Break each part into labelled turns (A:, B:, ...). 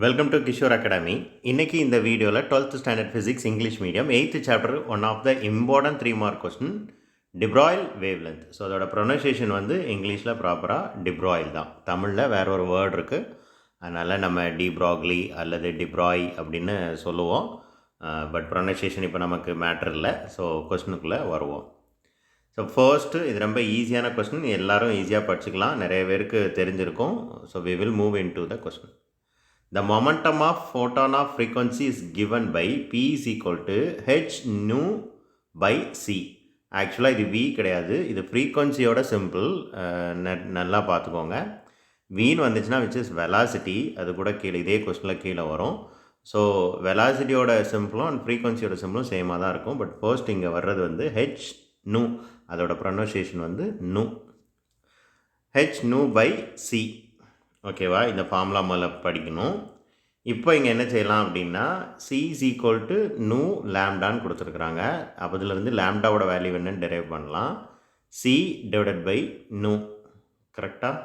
A: Welcome to Kishore academy. இன்றைக்கி இந்த வீடியோவில் 12th standard physics English medium 8th chapter one of the important 3 mark question de Broglie wavelength. So அதோட pronunciation வந்து இங்கிலீஷில் ப்ராப்பராக டிப்ராயில் தான். தமிழில் வேற ஒரு வேர்டு இருக்குது, அதனால் நம்ம டிப்ராக்லி அல்லது டிப்ராய் அப்படின்னு சொல்லுவோம். பட் ப்ரொனன்சியேஷன் இப்போ நமக்கு மேட்ரு இல்லை. ஸோ கொஸ்டினுக்குள்ளே வருவோம். ஸோ ஃபர்ஸ்ட்டு இது ரொம்ப ஈஸியான கொஸ்டின், எல்லோரும் ஈஸியாக படிச்சுக்கலாம், நிறைய பேருக்கு தெரிஞ்சிருக்கும். So we will move into the question. The momentum of photon of frequency is given by P is equal to h nu by c. ஆக்சுவலாக இது v கிடையாது, இது ஃப்ரீக்வன்சியோட சிம்பிள். நல்லா பார்த்துக்கோங்க. வின்னு வந்துச்சுன்னா விச் இஸ் வெலாசிட்டி, அது கூட கீழே இதே கொஸ்டினில் கீழே வரும். ஸோ வெலாசிட்டியோட சிம்பிளும் அண்ட் ஃப்ரீக்வன்சியோட சிம்பிளும் சேமாக தான் இருக்கும். பட் ஃபர்ஸ்ட் இங்கே வர்றது வந்து ஹெச் நு, அதோட ப்ரொனன்சியேஷன் வந்து நு, ஹெச் நு பை சி. ஓகேவா, இந்த ஃபார்முலா முதல்ல படிக்கணும். இப்போ இங்கே என்ன செய்யலாம் அப்படின்னா சி இஸ் ஈக்குவல் டு நூ லேம்டான்னு கொடுத்துருக்குறாங்க. அப்போ இதிலேருந்து லேம்டாவோட வேல்யூ என்னன்னு டெரைவ் பண்ணலாம். சி டிவைடட் பை நூ. கரெக்டாக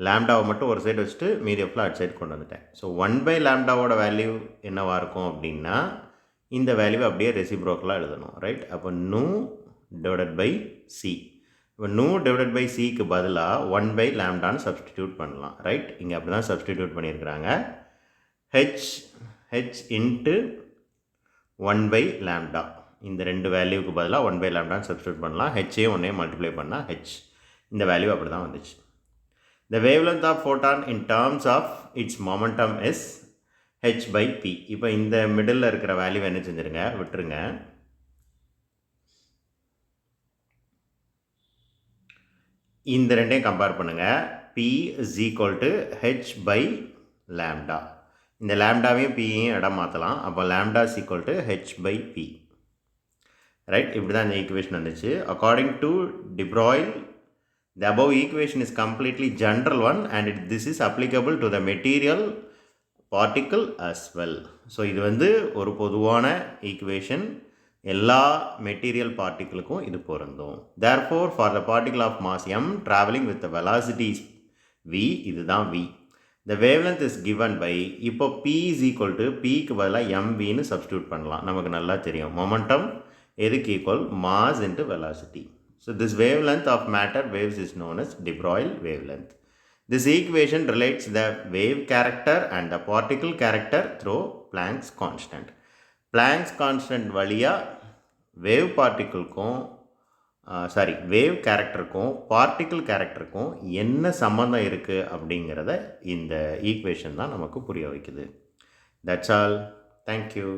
A: லேம்டாவை மட்டும் ஒரு சைடு வச்சுட்டு மீதி ஃபுல்லாக அட் சைடு கொண்டு வந்துட்டேன். ஸோ 1 லேம்டாவோட வேல்யூ என்னவாக இருக்கும் அப்படின்னா இந்த வேல்யூவை அப்படியே ரெசிப்ரோக்கலாக எழுதணும். ரைட், அப்போ நூ டிவைடட் பை சி. இப்போ நூ டிவைடட் பை சிக்கு பதிலாக 1 லேம்டான்னு சப்ஸ்டிடியூட் பண்ணலாம். ரைட், இங்கே அப்படி தான் சப்ஸ்டிடியூட் பண்ணியிருக்கிறாங்க. ஹெச் இன்ட்டு 1 லேம்டா, இந்த ரெண்டு வேல்யூவுக்கு பதிலாக 1 லேம்டான்னு சப்ஸ்டிடியூட் பண்ணலாம். ஹெச்சையும் ஒன்றையும் மல்டிப்ளை பண்ணால் ஹெச், இந்த வேல்யூ அப்படி தான் வந்துச்சு. The wavelength of photon in terms of its momentum is h by p. இப்போ இந்த மிடில் இருக்கிற வேல்யூ என்ன செஞ்சுருங்க, விட்டுருங்க. இந்த ரெண்டையும் கம்பேர் பண்ணுங்கள். p is equal to h by lambda. இந்த லேம்டாவையும் பியையும் இடம் மாற்றலாம். அப்போ lambda is equal to h by p. Right, இப்படி தான் இந்த ஈக்குவேஷன் வந்துச்சு. According to de Broglie, the above equation is completely general one and this is applicable to the material particle as well. So இது வந்து ஒரு பொதுவான ஈக்குவேஷன், எல்லா material பார்ட்டிக்கிளுக்கும் இது பொருந்தும். Therefore for the particle of mass m traveling with the velocity v, இதுதான் v. The wavelength is given by, இப்போ p is equal to pக்கு பதிலாக mvன்னு சப்ஸ்டியூட் பண்ணலாம். நமக்கு நல்லா தெரியும் மொமெண்டம் எதுக்கு equal, mass into velocity. So this wavelength of matter waves is known as de Broglie wavelength. This equation relates the wave character and the particle character through Planck's constant. Planck's constant வழியாக wave பார்ட்டிக்கிள்க்கும் wave கேரக்டருக்கும் particle கேரக்டருக்கும் என்ன சம்மந்தம் இருக்குது அப்படிங்கிறத இந்த equation தான் நமக்கு புரிய வைக்குது. That's all. தேங்க்யூ.